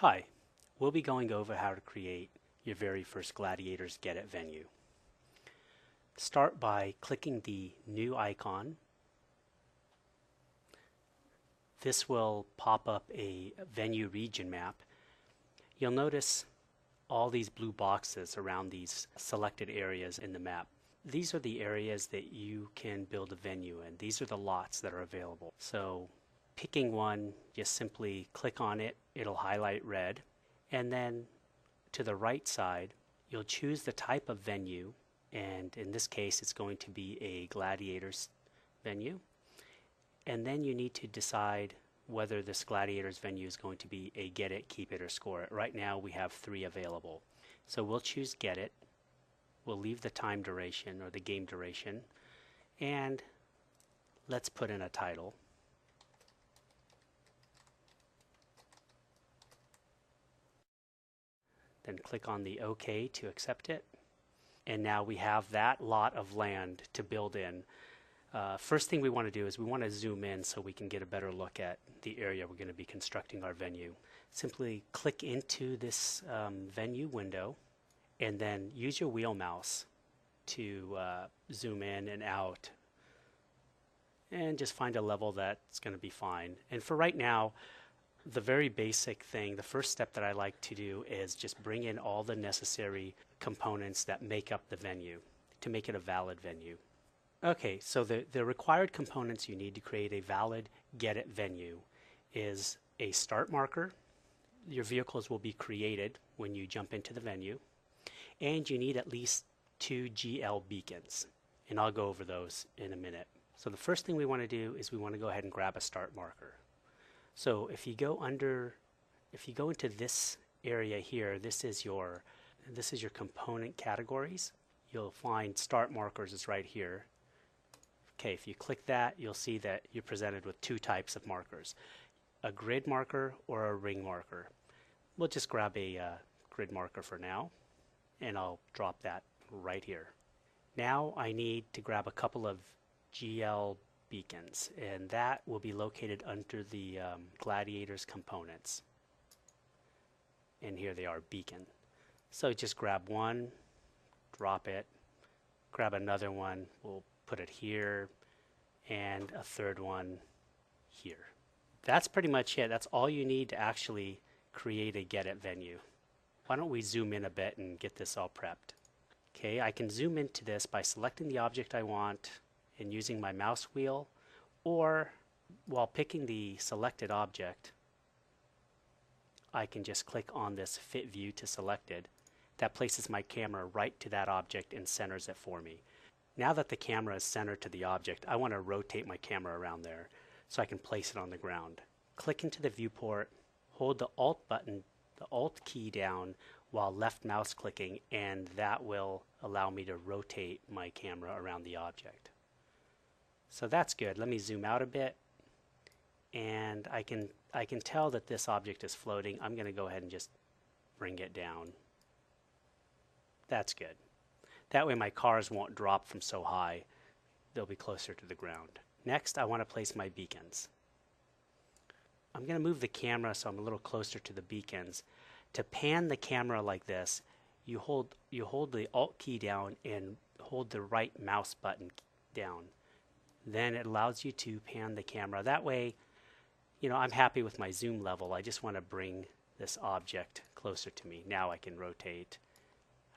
Hi, we'll be going over how to create your very first Gladiators Get-It venue. Start by clicking the new icon. This will pop up a venue region map. You'll notice all these blue boxes around these selected areas in the map. These are the areas that you can build a venue in. These are the lots that are available. So picking one, just simply click on it. It'll highlight red. And then to the right side, you'll choose the type of venue. And in this case, it's going to be a Gladiators venue. And then you need to decide whether this Gladiators venue is going to be a Get It, Keep It, or Score It. Right now, we have 3 available. So we'll choose Get It. We'll leave the time duration or the game duration. And let's put in a title. Then click on the OK to accept it. And now we have that lot of land to build in. First thing we want to do is we want to zoom in so we can get a better look at the area we're going to be constructing our venue. Simply click into this venue window and then use your wheel mouse to zoom in and out and just find a level that's going to be fine. And for right now, the very basic thing, the first step that I like to do is just bring in all the necessary components that make up the venue to make it a valid venue. Okay, so the required components you need to create a valid Get It venue is a start marker. Your vehicles will be created when you jump into the venue. And you need at least 2 GL beacons. And I'll go over those in a minute. So the first thing we want to do is we want to go ahead and grab a start marker. So if you go into this area here, this is your component categories. You'll find start markers is right here. Okay, if you click that, you'll see that you're presented with 2 types of markers, a grid marker or a ring marker. We'll just grab a grid marker for now, and I'll drop that right here. Now I need to grab a couple of GL beacons, and that will be located under the Gladiators components. And here they are, beacon. So just grab one, drop it, grab another one, we'll put it here, and a third one here. That's pretty much it. That's all you need to actually create a Get It venue. Why don't we zoom in a bit and get this all prepped? Okay, I can zoom into this by selecting the object I want and using my mouse wheel, or while picking the selected object, I can just click on this Fit View to Selected. That places my camera right to that object and centers it for me. Now that the camera is centered to the object, I want to rotate my camera around there so I can place it on the ground. Click into the viewport, hold the Alt button, the Alt key down while left mouse clicking, and that will allow me to rotate my camera around the object. So that's good. Let me zoom out a bit, and I can tell that this object is floating. I'm going to go ahead and just bring it down. That's good. That way my cars won't drop from so high. They'll be closer to the ground. Next, I want to place my beacons. I'm going to move the camera so I'm a little closer to the beacons. To pan the camera like this, you hold the Alt key down and hold the right mouse button down. Then it allows you to pan the camera. That way, I'm happy with my zoom level. I just want to bring this object closer to me. Now I can rotate.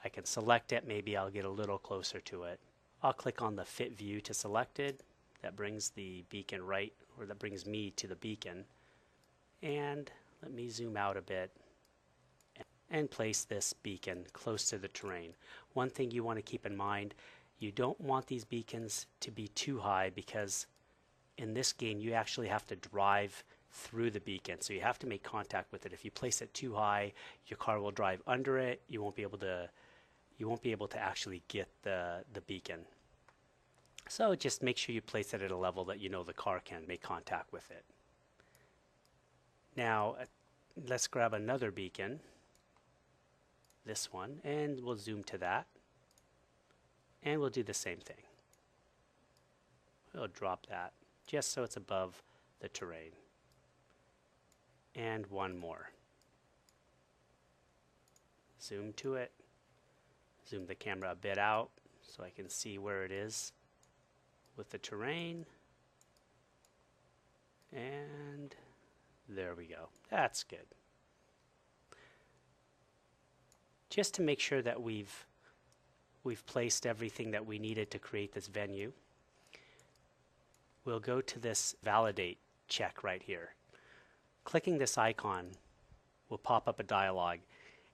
I can select it. Maybe I'll get a little closer to it. I'll click on the Fit View to Selected. That brings the beacon right, or that brings me to the beacon. And let me zoom out a bit and place this beacon close to the terrain. One thing you want to keep in mind, you don't want these beacons to be too high, because in this game you actually have to drive through the beacon, so you have to make contact with it. If you place it too high, your car will drive under it. You won't be able to actually get the beacon. So just make sure you place it at a level that the car can make contact with it. Now let's grab another beacon, this one, and we'll zoom to that. And we'll do the same thing. We'll drop that just so it's above the terrain. And one more. zoom to it, zoom the camera a bit out so I can see where it is with the terrain. And there we go. That's good. Just to make sure that we've placed everything that we needed to create this venue, we'll go to this validate check right here. Clicking this icon will pop up a dialog,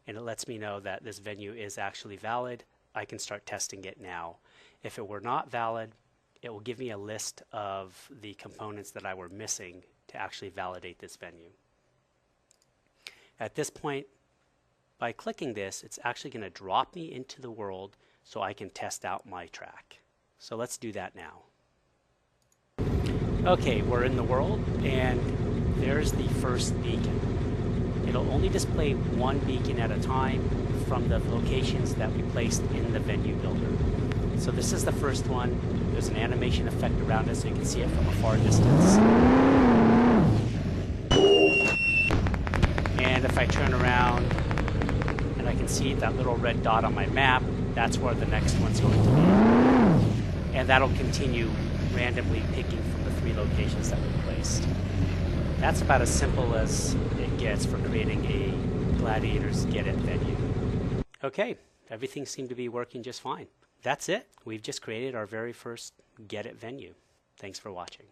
and it lets me know that this venue is actually valid. I can start testing it now. If it were not valid, it will give me a list of the components that I were missing to actually validate this venue. At this point, by clicking this, it's actually going to drop me into the world so I can test out my track. So let's do that now. Okay, we're in the world, and there's the first beacon. It'll only display one beacon at a time from the locations that we placed in the venue builder. So this is the first one. There's an animation effect around it so you can see it from a far distance. And if I turn around and I can see that little red dot on my map, that's where the next one's going to be. And that'll continue randomly picking from the 3 locations that we placed. That's about as simple as it gets for creating a Gladiator's Get-It venue. Okay, everything seemed to be working just fine. That's it. We've just created our very first Get-It venue. Thanks for watching.